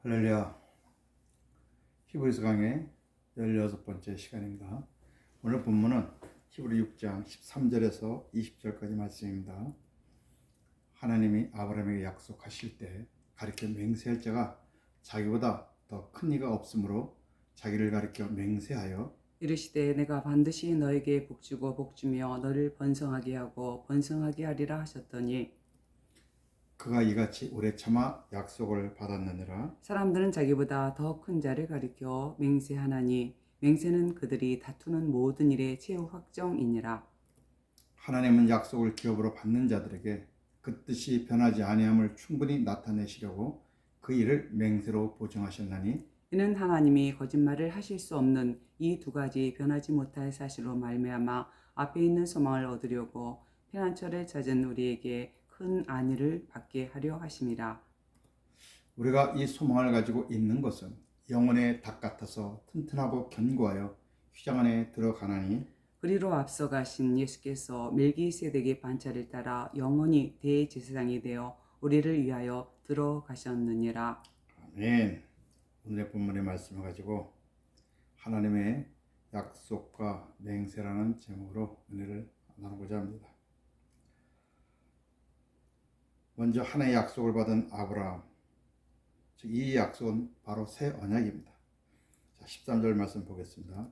할렐루야. 히브리서 강의 16번째 시간입니다. 오늘 본문은 히브리 6장 13절에서 20절까지 말씀입니다. 하나님이 아브라함에게 약속하실 때 가리켜 맹세할 자가 자기보다 더 큰 이가 없으므로 자기를 가리켜 맹세하여 이르시되 내가 반드시 너에게 복주고 복주며 너를 번성하게 하고 번성하게 하리라 하셨더니 그가 이같이 오래 참아 약속을 받았느니라. 사람들은 자기보다 더 큰 자를 가리켜 맹세하나니 맹세는 그들이 다투는 모든 일의 최후 확정이니라. 하나님은 약속을 기업으로 받는 자들에게 그 뜻이 변하지 아니함을 충분히 나타내시려고 그 일을 맹세로 보증하셨나니 이는 하나님이 거짓말을 하실 수 없는 이 두 가지 변하지 못할 사실로 말미암아 앞에 있는 소망을 얻으려고 피난처를 찾은 우리에게 큰 안위를 받게 하려 하심이라. 우리가 이 소망을 가지고 있는 것은 영혼의 닭 같아서 튼튼하고 견고하여 휘장 안에 들어가나니 그리로 앞서가신 예수께서 멜기세덱의 반차를 따라 영원히 대제사장이 되어 우리를 위하여 들어가셨느니라. 아멘. 오늘의 본문의 말씀을 가지고 하나님의 약속과 맹세라는 제목으로 은혜를 나누고자 합니다. 먼저 하나님의 약속을 받은 아브라함, 즉 이 약속은 바로 새 언약입니다. 자, 13절 말씀 보겠습니다.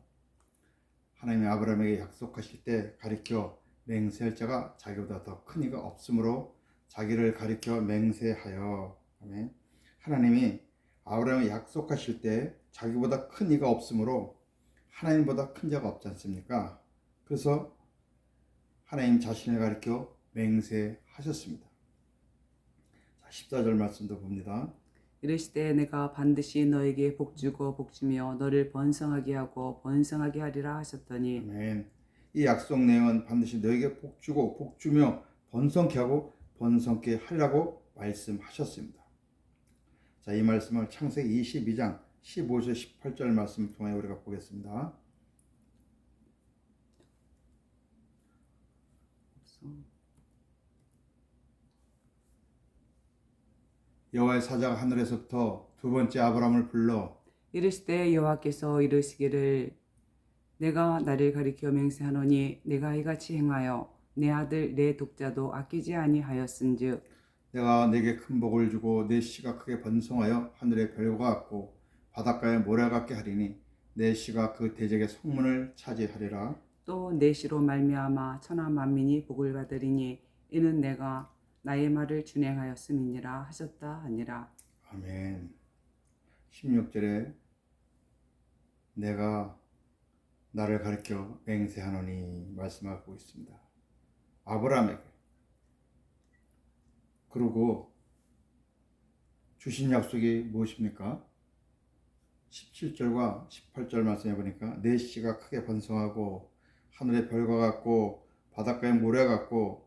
하나님이 아브라함에게 약속하실 때 가리켜 맹세할 자가 자기보다 더 큰 이가 없으므로 자기를 가리켜 맹세하여. 아멘. 하나님이 아브라함에게 약속하실 때 자기보다 큰 이가 없으므로 하나님보다 큰 자가 없지 않습니까? 그래서 하나님 자신을 가리켜 맹세하셨습니다. 자, 14절 말씀도 봅니다. 이르시되 내가 반드시 너에게 복주고 복주며 너를 번성하게 하고 번성하게 하리라 하셨더니 아멘. 이 약속 내용은 반드시 너에게 복주고 복주며 번성케 하고 번성케 하려고 말씀하셨습니다. 자, 이 말씀을 창세기 22장 15절 18절 말씀을 통해 우리가 보겠습니다. 여호와의 사자가 하늘에서부터 두 번째 아브라함을 불러 이르시되 여호와께서 이르시기를 내가 나를 가리켜 맹세하노니 내가 이같이 행하여 내 아들 내 독자도 아끼지 아니하였은즉 내가 내게 큰 복을 주고 내 씨가 크게 번성하여 하늘의 별과 같고 바닷가의 모래 같게 하리니 내 씨가 그 대적의 성문을 차지하리라. 또 내 씨로 말미암아 천하 만민이 복을 받으리니 이는 내가 나의 말을 준행하였음이니라 하셨다 하니라. 아멘. 16절에 내가 나를 가리켜 맹세하노니 말씀하고 있습니다. 아브라함에게. 그리고 주신 약속이 무엇입니까? 17절과 18절 말씀해 보니까 내 씨가 크게 번성하고 하늘의 별과 같고 바닷가의 모래 같고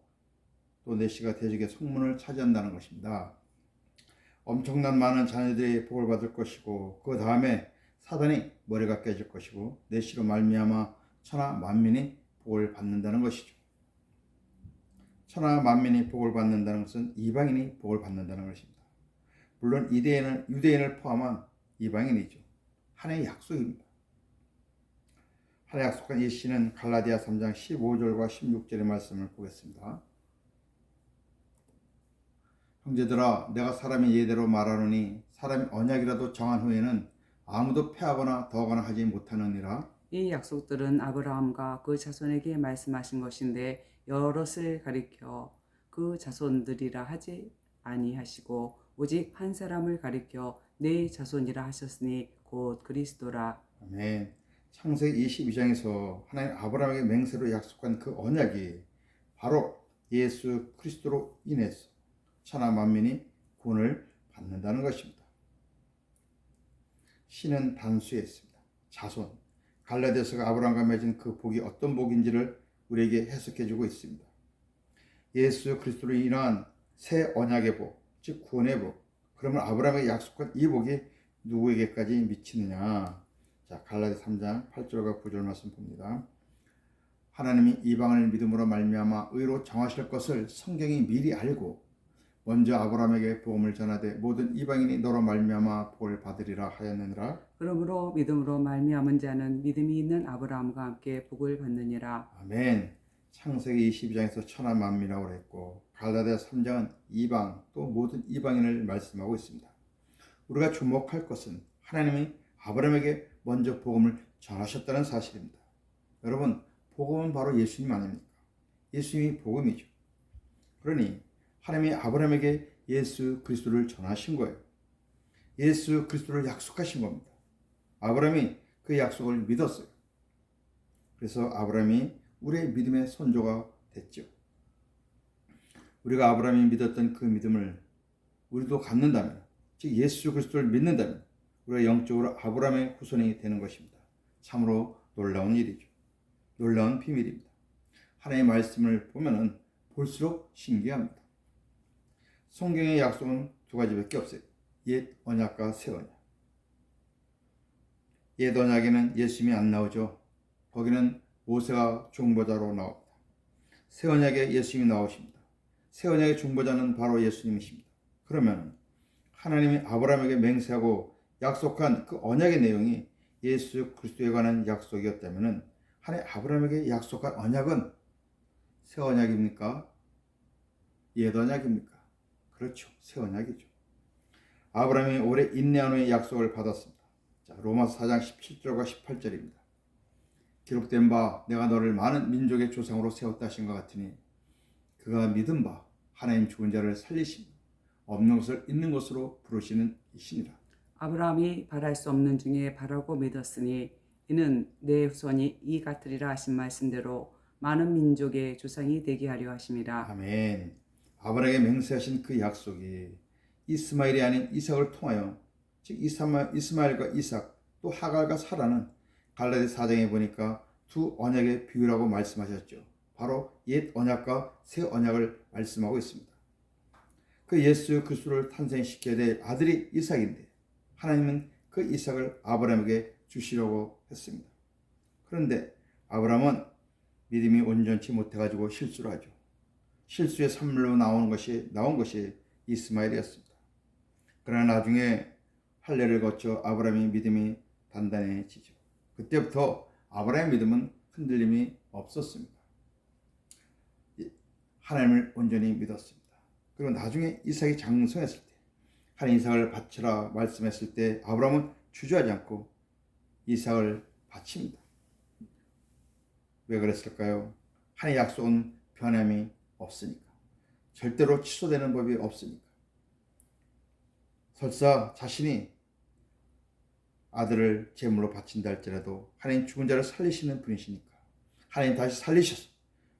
또 내 씨가 대적의 성문을 차지한다는 것입니다. 엄청난 많은 자녀들이 복을 받을 것이고 그 다음에 사단이 머리가 깨질 것이고 내 씨로 말미암아 천하 만민이 복을 받는다는 것이죠. 천하 만민이 복을 받는다는 것은 이방인이 복을 받는다는 것입니다. 물론 유대인을 포함한 이방인이죠. 하나님의 약속입니다. 하나님의 약속한 이 씨는 갈라디아 3장 15절과 16절의 말씀을 보겠습니다. 형제들아 내가 사람이 예대로 말하노니 사람이 언약이라도 정한 후에는 아무도 패하거나 더하거나 하지 못하느니라. 이 약속들은 아브라함과 그 자손에게 말씀하신 것인데 여럿을 가리켜 그 자손들이라 하지 아니하시고 오직 한 사람을 가리켜 내 자손이라 하셨으니 곧 그리스도라. 아멘. 창세기 22장에서 하나님 아브라함에게 맹세로 약속한 그 언약이 바로 예수 그리스도로 인해서 천하 만민이 구원을 받는다는 것입니다. 신은 단수했습니다. 자손. 갈라디아서가 아브라함과 맺은 그 복이 어떤 복인지를 우리에게 해석해주고 있습니다. 예수 그리스도로 인한 새 언약의 복, 즉 구원의 복. 그러면 아브라함에게 약속한 이 복이 누구에게까지 미치느냐? 자, 갈라디아 3장 8절과 9절 말씀 봅니다. 하나님이 이방을 믿음으로 말미암아 의로 정하실 것을 성경이 미리 알고 먼저 아브라함에게 복음을 전하되 모든 이방인이 너로 말미암아 복을 받으리라 하였느니라. 그러므로 믿음으로 말미암은 자는 믿음이 있는 아브라함과 함께 복을 받느니라. 아멘. 창세기 22장에서 천하 만민이라고 그랬고 갈라디아 3장은 이방 또 모든 이방인을 말씀하고 있습니다. 우리가 주목할 것은 하나님이 아브라함에게 먼저 복음을 전하셨다는 사실입니다. 여러분, 복음은 바로 예수님 아닙니까? 예수님이 복음이죠. 그러니 하나님이 아브라함에게 예수 그리스도를 전하신 거예요. 예수 그리스도를 약속하신 겁니다. 아브라함이 그 약속을 믿었어요. 그래서 아브라함이 우리의 믿음의 선조가 됐죠. 우리가 아브라함이 믿었던 그 믿음을 우리도 갖는다면, 즉 예수 그리스도를 믿는다면 우리가 영적으로 아브라함의 후손이 되는 것입니다. 참으로 놀라운 일이죠. 놀라운 비밀입니다. 하나님의 말씀을 보면은 볼수록 신기합니다. 성경의 약속은 두 가지밖에 없어요. 옛 언약과 새 언약. 옛 언약에는 예수님이 안 나오죠. 거기는 모세가 중보자로 나옵니다. 새 언약에 예수님이 나오십니다. 새 언약의 중보자는 바로 예수님이십니다. 그러면 하나님이 아브라함에게 맹세하고 약속한 그 언약의 내용이 예수 그리스도에 관한 약속이었다면 하나님 아브라함에게 약속한 언약은 새 언약입니까? 옛 언약입니까? 그렇죠. 새 언약이죠. 아브라함이 오래 인내한 후에 약속을 받았습니다. 자, 로마서 4장 17절과 18절입니다. 기록된 바 내가 너를 많은 민족의 조상으로 세웠다 하신 것 같으니 그가 믿은 바 하나님 죽은 자를 살리시며 없는 것을 있는 것으로 부르시는 이시니라. 아브라함이 바랄 수 없는 중에 바라고 믿었으니 이는 내 후손이 이 같으리라 하신 말씀대로 많은 민족의 조상이 되게 하려 하심이라. 아멘. 아브라함에게 맹세하신 그 약속이 이스마엘이 아닌 이삭을 통하여, 즉 이스마엘과 이삭 또 하갈과 사라는 갈라디 4장에 보니까 두 언약의 비유라고 말씀하셨죠. 바로 옛 언약과 새 언약을 말씀하고 있습니다. 그 예수 그리스도를 탄생시켜야 될 아들이 이삭인데 하나님은 그 이삭을 아브라함에게 주시려고 했습니다. 그런데 아브라함은 믿음이 온전치 못해가지고 실수를 하죠. 실수의 산물로 나온 것이 이스마엘이었습니다. 그러나 나중에 할례를 거쳐 아브라함의 믿음이 단단해지죠. 그때부터 아브라함의 믿음은 흔들림이 없었습니다. 하나님을 온전히 믿었습니다. 그리고 나중에 이삭이 장성했을 때 하나님 이삭을 바치라 말씀했을 때 아브라함은 주저하지 않고 이삭을 바칩니다. 왜 그랬을까요? 하나님의 약속은 변함이 없으니까. 절대로 취소되는 법이 없으니까. 설사 자신이 아들을 제물로 바친다 할지라도 하나님 죽은 자를 살리시는 분이시니까 하나님 다시 살리셔서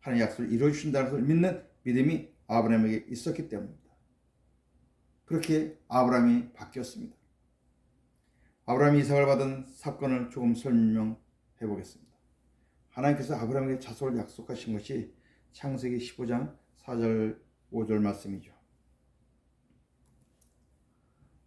하나님 약속을 이루어주신다는 것을 믿는 믿음이 아브라함에게 있었기 때문입니다. 그렇게 아브라함이 바뀌었습니다. 아브라함이 이삭을 받은 사건을 조금 설명해 보겠습니다. 하나님께서 아브라함에게 자손을 약속하신 것이 창세기 15장 4절 5절 말씀이죠.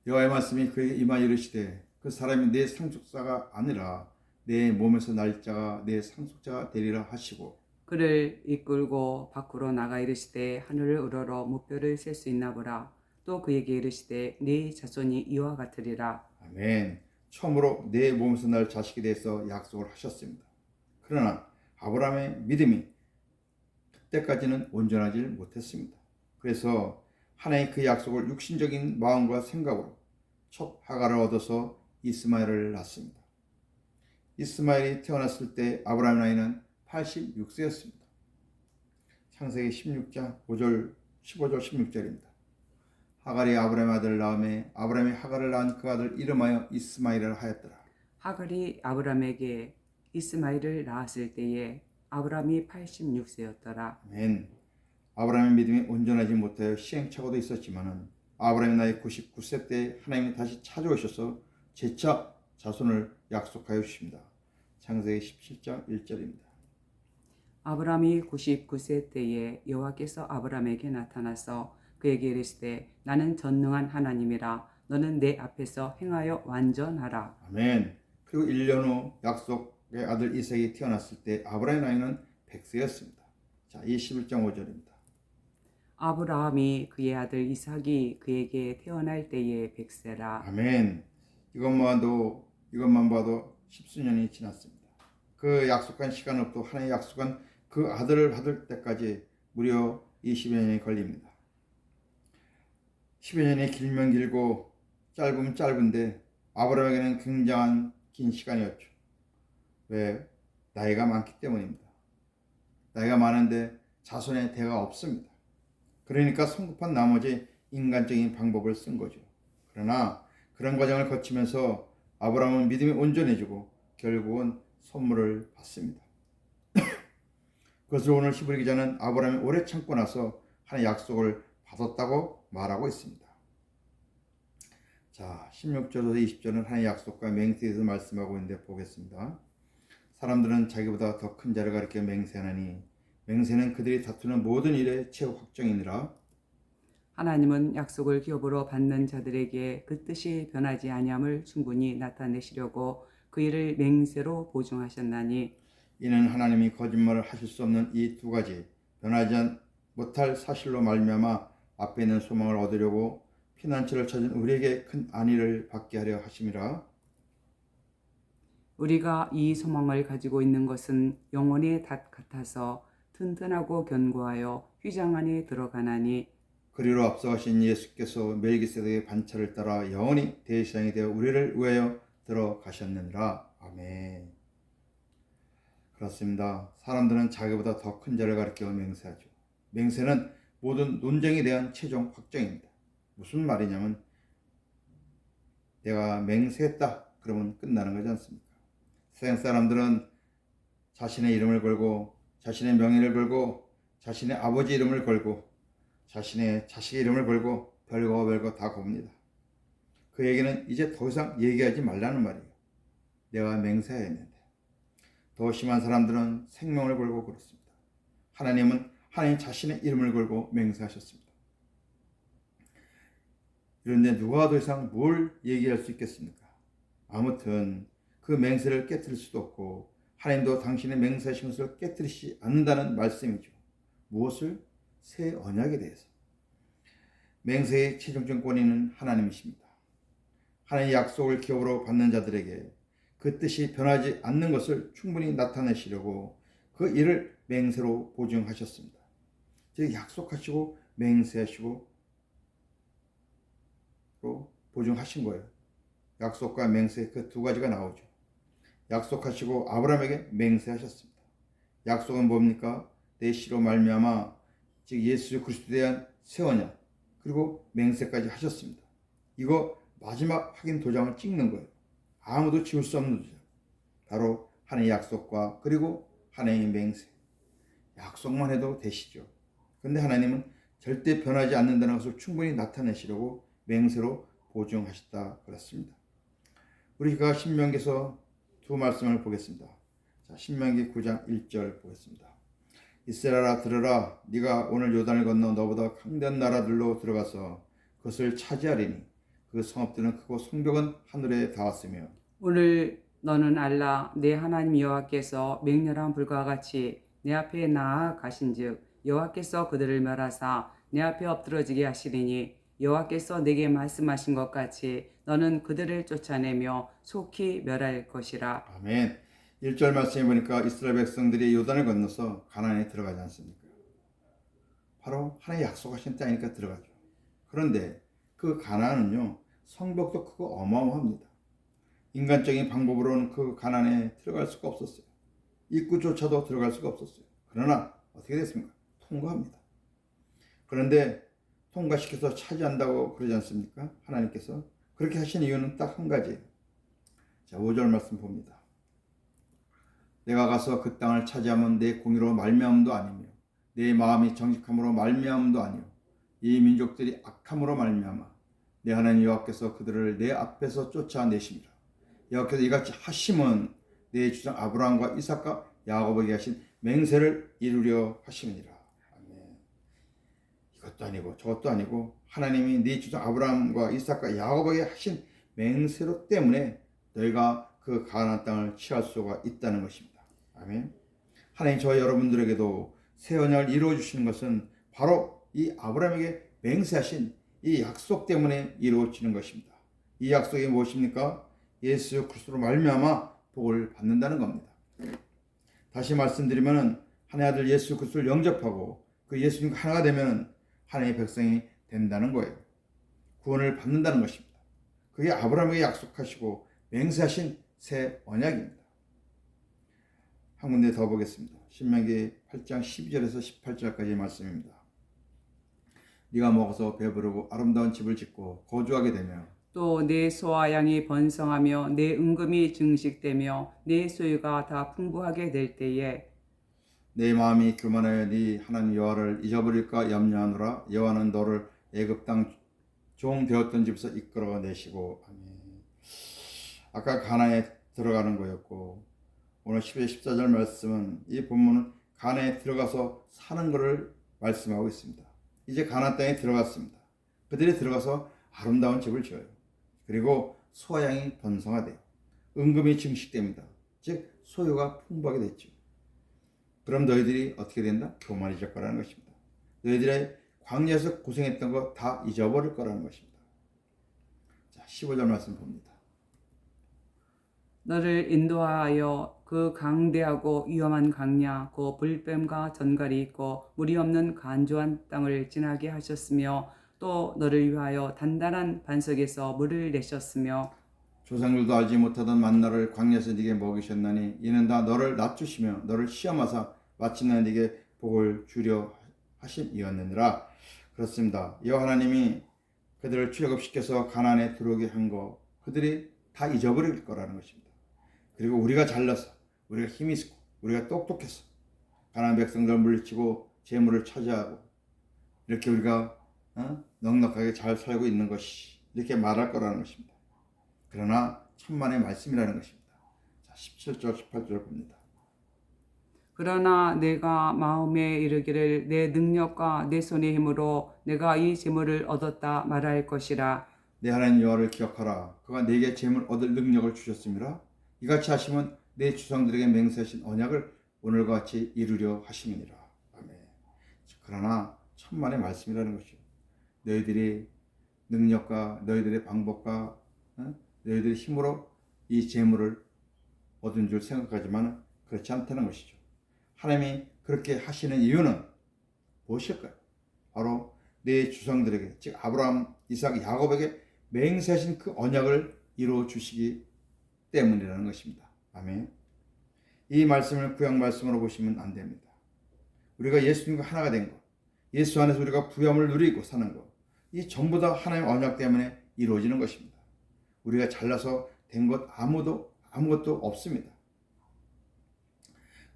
여호와의 말씀이 그에게 임하 이르시되 그 사람이 내 상속자가 아니라 내 몸에서 날 자가 내 상속자가 되리라 하시고 그를 이끌고 밖으로 나가 이르시되 하늘을 우러러 무뼈를 셀 수 있나 보라. 또 그에게 이르시되 네 자손이 이와 같으리라. 아멘. 처음으로 내 몸에서 날 자식에 대해서 약속을 하셨습니다. 그러나 아브라함의 믿음이 그때까지는 온전하지 못했습니다. 그래서 하나님 그 약속을 육신적인 마음과 생각으로 첫 하갈을 얻어서 이스마엘을 낳습니다. 이스마엘이 태어났을 때 아브라함의 나이는 86세였습니다. 창세기 16장 5절, 15절 16절입니다. 하갈이 아브라함의 아들을 낳음에 아브라함이 하갈을 낳은 그 아들 이름하여 이스마엘을 하였더라. 하갈이 아브라함에게 이스마엘을 낳았을 때에 아브라함이 86세였더라. 아멘. 아브라함의 믿음이 온전하지 못하여 시행착오도 있었지만은 아브라함의 나이 99세 때 하나님이 다시 찾아오셔서 재차 자손을 약속하여 주십니다. 창세기 17장 1절입니다. 아브라함이 99세 때에 여호와께서 아브라함에게 나타나서 그에게 이르시되 나는 전능한 하나님이라 너는 내 앞에서 행하여 완전하라. 아멘. 그리고 1년 후 약속의 아들 이삭이 태어났을 때 아브라함의 나이는 100세였습니다. 자, 21장 5절입니다. 아브라함이 그의 아들 이삭이 그에게 태어날 때에 100세라. 아멘. 이것만 봐도 십수년이 지났습니다. 그 약속한 시간으로부터 하나님의 약속한 그 아들을 받을 때까지 무려 20여 년이 걸립니다. 10여 년이 길면 길고 짧으면 짧은데 아브라함에게는 굉장한 긴 시간이었죠. 왜? 나이가 많기 때문입니다. 나이가 많은데 자손의 대가 없습니다. 그러니까 성급한 나머지 인간적인 방법을 쓴 거죠. 그러나 그런 과정을 거치면서 아브라함은 믿음이 온전해지고 결국은 선물을 받습니다. 그것을 오늘 히브리 기자는 아브라함이 오래 참고 나서 하나님의 약속을 받았다고 말하고 있습니다. 자, 16절에서 20절은 하나님의 약속과 맹세에 대해서 말씀하고 있는데 보겠습니다. 사람들은 자기보다 더 큰 자를 가리켜 맹세하나니 맹세는 그들이 다투는 모든 일의 최후 확정이니라. 하나님은 약속을 기업으로 받는 자들에게 그 뜻이 변하지 아니함을 충분히 나타내시려고 그 일을 맹세로 보증하셨나니 이는 하나님이 거짓말을 하실 수 없는 이 두 가지 변하지 못할 사실로 말미암아 앞에 있는 소망을 얻으려고 피난처를 찾은 우리에게 큰 안위를 받게 하려 하심이라. 우리가 이 소망을 가지고 있는 것은 영혼의 닷 같아서 튼튼하고 견고하여 휘장 안에 들어가나니 그리로 앞서가신 예수께서 멜기세덱의 반차를 따라 영원히 대제사장이 되어 우리를 위하여 들어가셨느니라. 아멘. 그렇습니다. 사람들은 자기보다 더 큰 자를 가리켜 맹세하죠. 맹세는 모든 논쟁에 대한 최종 확정입니다. 무슨 말이냐면 내가 맹세했다 그러면 끝나는 거지 않습니까? 세상 사람들은 자신의 이름을 걸고 자신의 명예를 걸고 자신의 아버지 이름을 걸고 자신의 자식의 이름을 걸고 별거 다 겁니다. 그 얘기는 이제 더 이상 얘기하지 말라는 말이에요. 내가 맹세해야 했는데. 더 심한 사람들은 생명을 걸고 그렇습니다. 하나님은 하나님 자신의 이름을 걸고 맹세하셨습니다. 그런데 누가 더 이상 뭘 얘기할 수 있겠습니까? 아무튼 그 맹세를 깨뜨릴 수도 없고 하나님도 당신의 맹세하신 것을 깨뜨리지 않는다는 말씀이죠. 무엇을? 새 언약에 대해서. 맹세의 최종적 권위는 하나님이십니다. 하나님의 약속을 기업으로 받는 자들에게 그 뜻이 변하지 않는 것을 충분히 나타내시려고 그 일을 맹세로 보증하셨습니다. 즉 약속하시고 맹세하시고 또 보증하신 거예요. 약속과 맹세 그 두 가지가 나오죠. 약속하시고 아브라함에게 맹세하셨습니다. 약속은 뭡니까? 내 씨로 말미암아 즉 예수 그리스도에 대한 새 언약 그리고 맹세까지 하셨습니다. 이거 마지막 확인 도장을 찍는 거예요. 아무도 지울 수 없는 도장. 바로 하나님의 약속과 그리고 하나님의 맹세. 약속만 해도 되시죠. 그런데 하나님은 절대 변하지 않는다는 것을 충분히 나타내시려고 맹세로 보증하셨다 그랬습니다. 우리가 신명기에서 두 말씀을 보겠습니다. 자, 신명기 9장 1절 보겠습니다. 이스라엘아 들으라 네가 오늘 요단을 건너 너보다 강대한 나라들로 들어가서 그것을 차지하리니 그 성읍들은 크고 성벽은 하늘에 닿았으며 오늘 너는 알라 내 하나님 여호와께서 맹렬한 불과 같이 내 앞에 나아가신즉 여호와께서 그들을 멸하사 내 앞에 엎드러지게 하시리니 여호와께서 내게 말씀하신 것 같이 너는 그들을 쫓아내며 속히 멸할 것이라. 아멘. 1절 말씀해 보니까 이스라엘 백성들이 요단을 건너서 가나안에 들어가지 않습니까? 바로 하나님 약속하신 땅이니까 들어가죠. 그런데 그 가나안은요 성벽도 크고 어마어마합니다. 인간적인 방법으로는 그 가나안에 들어갈 수가 없었어요. 입구조차도 들어갈 수가 없었어요. 그러나 어떻게 됐습니까? 통과합니다. 그런데 통과시켜서 차지한다고 그러지 않습니까? 하나님께서 그렇게 하신 이유는 딱 한 가지예요. 자, 5절 말씀 봅니다. 내가 가서 그 땅을 차지하면 내 공의로 말미암음도 아니며 내 마음이 정직함으로 말미암음도 아니요 이 민족들이 악함으로 말미암아 내 하나님 여호와께서 그들을 내 앞에서 쫓아내심이라. 여호와께서 이같이 하심은 내 주장 아브라함과 이삭과 야곱에게 하신 맹세를 이루려 하심이니라. 아멘. 이것도 아니고 저것도 아니고 하나님이 네 주장 아브라함과 이삭과 야곱에게 하신 맹세로 때문에 너희가 그 가나안 땅을 취할 수가 있다는 것입니다. 아멘. 하나님 저와 여러분들에게도 새 언약을 이루어 주시는 것은 바로 이 아브라함에게 맹세하신 이 약속 때문에 이루어지는 것입니다. 이 약속이 무엇입니까? 예수 그리스도로 말미암아 복을 받는다는 겁니다. 다시 말씀드리면 하나님의 아들 예수 그리스도를 영접하고 그 예수님과 하나가 되면 하나님의 백성이 된다는 거예요. 구원을 받는다는 것입니다. 그게 아브라함에게 약속하시고 맹세하신 새 언약입니다. 한 군데 더 보겠습니다. 신명기 8장 12절에서 18절까지의 말씀입니다. 네가 먹어서 배부르고 아름다운 집을 짓고 거주하게 되며 또 내 소와 양이 번성하며 내 은금이 증식되며 내 소유가 다 풍부하게 될 때에 내 마음이 교만하여 네 하나님 여호와를 잊어버릴까 염려하노라. 여호와는 너를 애굽 땅 종 되었던 집에서 이끌어 내시고. 아멘. 아까 가나안에 들어가는 거였고 오늘 10절 14절 말씀은 이 본문은 가나안에 들어가서 사는 것을 말씀하고 있습니다. 이제 가나안 땅에 들어갔습니다. 그들이 들어가서 아름다운 집을 지어요. 그리고 소와 양이 번성하대요. 은금이 증식됩니다. 즉 소유가 풍부하게 됐죠. 그럼 너희들이 어떻게 된다? 교만해질 거라는 것입니다. 너희들의 광야에서 고생했던 거 다 잊어버릴 거라는 것입니다. 자, 15절 말씀 봅니다. 너를 인도하여 그 강대하고 위험한 강야 그 불뱀과 전갈이 있고 물이 없는 간조한 땅을 지나게 하셨으며 또 너를 위하여 단단한 반석에서 물을 내셨으며 조상들도 알지 못하던 만나를 광야에서 네게 먹이셨나니 이는 다 너를 낮추시며 너를 시험하사 마침내 네게 복을 주려 하심이었느니라. 그렇습니다. 여호와 하나님이 그들을 출애굽시켜서 가나안에 들어오게 한 거 그들이 다 잊어버릴 거라는 것입니다. 그리고 우리가 잘나서 우리가 힘이 있고 우리가 똑똑해서 가나안 백성들을 물리치고 재물을 차지하고 이렇게 우리가 넉넉하게 잘 살고 있는 것이 이렇게 말할 거라는 것입니다. 그러나 천만의 말씀이라는 것입니다. 자, 17절 18절 봅니다. 그러나 내가 마음에 이르기를 내 능력과 내 손의 힘으로 내가 이 재물을 얻었다 말할 것이라. 내 하나님 여호와를 기억하라. 그가 내게 재물 얻을 능력을 주셨음이라. 이같이 하시면 내 조상들에게 맹세하신 언약을 오늘과 같이 이루려 하심이니라. 아멘. 그러나 천만의 말씀이라는 것이요. 너희들이 능력과 너희들의 방법과 너희들의 힘으로 이 재물을 얻은 줄 생각하지만 그렇지 않다는 것이죠. 하나님이 그렇게 하시는 이유는 무엇일까요? 바로 내 조상들에게 즉 아브라함, 이삭, 야곱에게 맹세하신 그 언약을 이루어 주시기 때문이라는 것입니다. 아멘. 이 말씀을 구약 말씀으로 보시면 안 됩니다. 우리가 예수님과 하나가 된 것, 예수 안에서 우리가 부요함을 누리고 사는 것, 이 전부 다 하나님의 언약 때문에 이루어지는 것입니다. 우리가 잘나서 된 것 아무것도 없습니다.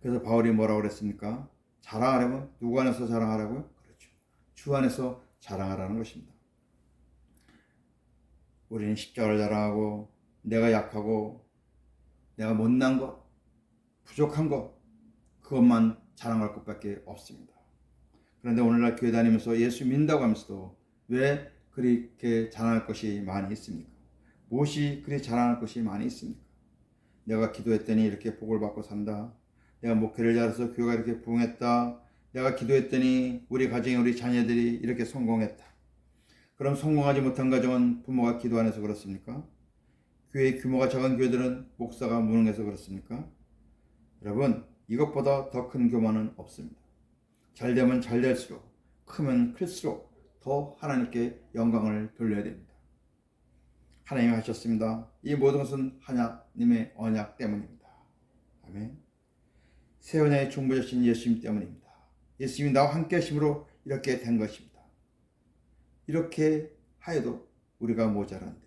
그래서 바울이 뭐라고 그랬습니까? 자랑하려면 누구 안에서 자랑하라고요? 그렇죠. 주 안에서 자랑하라는 것입니다. 우리는 십자가를 자랑하고 내가 약하고 내가 못난 것, 부족한 것 그것만 자랑할 것밖에 없습니다. 그런데 오늘날 교회 다니면서 예수 믿는다고 하면서도 왜 그렇게 자랑할 것이 많이 있습니까? 무엇이 그리 자랑할 것이 많이 있습니까? 내가 기도했더니 이렇게 복을 받고 산다. 내가 목회를 잘해서 교회가 이렇게 부흥했다. 내가 기도했더니 우리 가정에 우리 자녀들이 이렇게 성공했다. 그럼 성공하지 못한 가정은 부모가 기도 안 해서 그렇습니까? 교회의 규모가 작은 교회들은 목사가 무능해서 그렇습니까? 여러분, 이것보다 더 큰 교만은 없습니다. 잘 되면 잘 될수록, 크면 클수록 더 하나님께 영광을 돌려야 됩니다. 하나님이 하셨습니다. 이 모든 것은 하나님의 언약 때문입니다. 아멘. 새 언약의 중보자신 예수님 때문입니다. 예수님이 나와 함께 하심으로 이렇게 된 것입니다. 이렇게 하여도 우리가 모자란데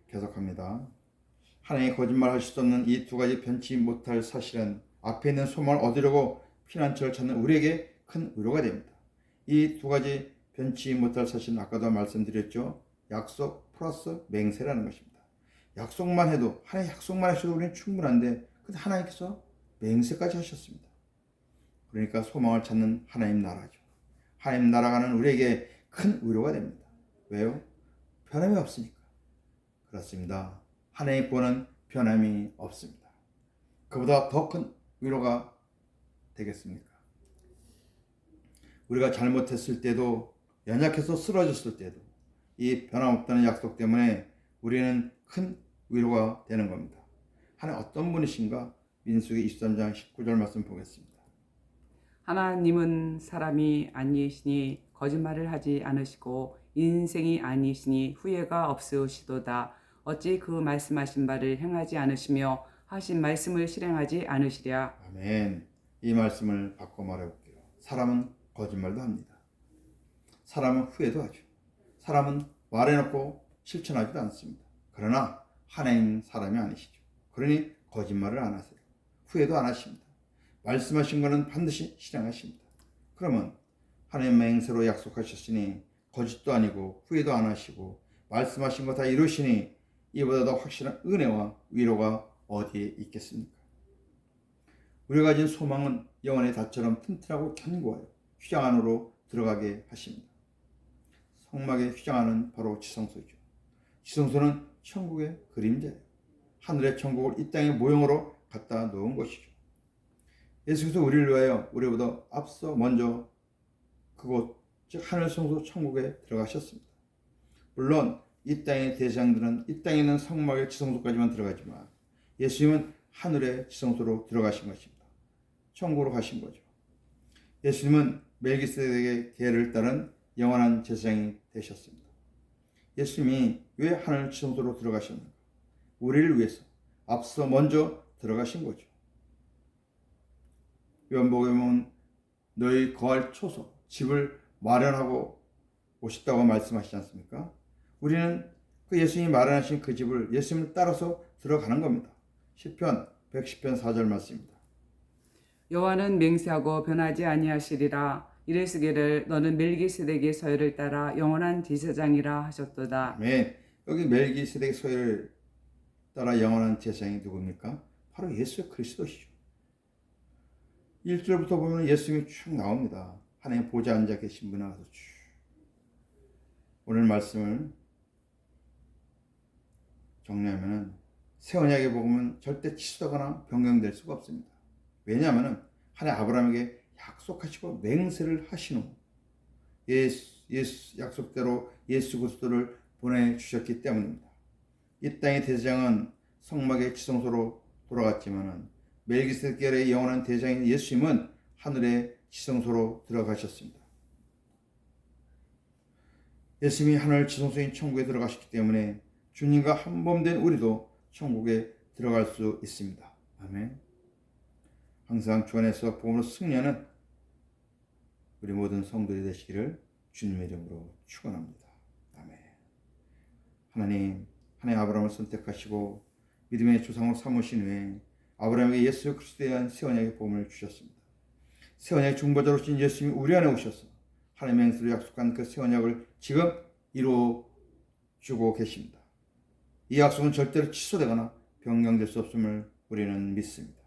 계속합니다. 하나님이 거짓말하실 수 없는 이 두 가지 변치 못할 사실은 앞에 있는 소망을 얻으려고 피난처를 찾는 우리에게 큰 위로가 됩니다. 이 두 가지 변치 못할 사실은 아까도 말씀드렸죠. 약속 플러스 맹세라는 것입니다. 약속만 해도 하나님 약속만 하셔도 우리는 충분한데 근데 하나님께서 맹세까지 하셨습니다. 그러니까 소망을 찾는 하나님 나라죠. 하나님 나라가는 우리에게 큰 위로가 됩니다. 왜요? 변함이 없으니까. 그렇습니다. 하나님의 구원은 변함이 없습니다. 그보다 더 큰 위로가 되겠습니까? 우리가 잘못했을 때도, 연약해서 쓰러졌을 때도 이 변함없다는 약속 때문에 우리는 큰 위로가 되는 겁니다. 하나님 어떤 분이신가? 민수기 23장 19절 말씀 보겠습니다. 하나님은 사람이 아니시니 거짓말을 하지 않으시고 인생이 아니시니 후회가 없으시도다. 어찌 그 말씀하신 바를 행하지 않으시며 하신 말씀을 실행하지 않으시랴. 아멘. 이 말씀을 바꿔 말해볼게요. 사람은 거짓말도 합니다. 사람은 후회도 하죠. 사람은 말해놓고 실천하지도 않습니다. 그러나 하나님 사람이 아니시죠. 그러니 거짓말을 안 하세요. 후회도 안 하십니다. 말씀하신 것은 반드시 실행하십니다. 그러면 하나님의 맹세로 약속하셨으니 거짓도 아니고 후회도 안 하시고 말씀하신 거 다 이루시니 이보다 더 확실한 은혜와 위로가 어디에 있겠습니까? 우리가 가진 소망은 영원의 닷처럼 튼튼하고 견고하여 휘장 안으로 들어가게 하십니다. 성막의 휘장 안은 바로 지성소이죠. 지성소는 천국의 그림자예요. 하늘의 천국을 이 땅의 모형으로 갖다 놓은 것이죠. 예수께서 우리를 위하여 우리보다 앞서 먼저 그곳 즉 하늘 성소 천국에 들어가셨습니다. 물론 이 땅의 대장들은 이 땅에 있는 성막의 지성소까지만 들어가지만 예수님은 하늘의 지성소로 들어가신 것입니다. 천국으로 가신 거죠. 예수님은 멜기세덱의 계를 따른 영원한 제사장이 되셨습니다. 예수님이 왜 하늘 지성소로 들어가셨는가? 우리를 위해서 앞서 먼저 들어가신 거죠. 요한복음에 보면 너희 거할 초소, 집을 마련하고 오셨다고 말씀하시지 않습니까? 우리는 그 예수님이 마련하신 그 집을 예수님을 따라서 들어가는 겁니다. 시편 110편 4절 말씀입니다. 여호와는 맹세하고 변하지 아니하시리라. 이르시기를 너는 멜기세덱의 서열을 따라 영원한 제사장이라 하셨도다. 아멘. 여기 멜기세덱의 서열을 따라 영원한 제사장이 누굽니까? 바로 예수 그리스도시죠. 1절부터 보면 예수님이 쭉 나옵니다. 하나님 보좌 앉아 계신 분 나와서 쭉. 오늘 말씀을 정리하면 새 언약의 복음은 절대 취소되거나 변경될 수가 없습니다. 왜냐하면 하나님 아브라함에게 약속하시고 맹세를 하신 후 예수 약속대로 예수 그리스도를 보내주셨기 때문입니다. 이 땅의 대장은 성막의 지성소로 돌아갔지만 멜기세덱의 영원한 대장인 예수님은 하늘의 지성소로 들어가셨습니다. 예수님이 하늘 지성소인 천국에 들어가셨기 때문에 주님과 한몸된 우리도 천국에 들어갈 수 있습니다. 아멘. 항상 주 안에서 복음으로 승리하는 우리 모든 성도들이 되시기를 주님의 이름으로 축원합니다. 아멘. 하나님 아브라함을 선택하시고 믿음의 조상으로 삼으신 후에 아브라함에게 예수 그리스도에 대한 새 언약의 복음을 주셨습니다. 새 언약의 중보자로 신 예수님이 우리 안에 오셔서 하나님의 맹세로 약속한 그 새 언약을 지금 이루어 주고 계십니다. 이 약속은 절대로 취소되거나 변경될 수 없음을 우리는 믿습니다.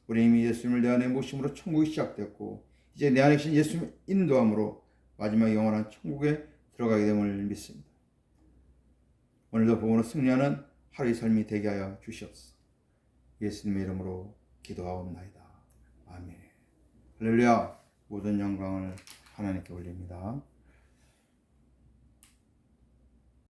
우리 이미 예수님을 내 안에 모심으로 천국이 시작되었고 이제 내 안에 계신 예수님의 인도함으로 마지막 영원한 천국에 들어가게 됨을 믿습니다. 오늘도 복음으로 승리하는 하루의 삶이 되게 하여 주시옵소서. 예수님의 이름으로 기도하옵나이다. 아멘. 할렐루야. 모든 영광을 하나님께 올립니다.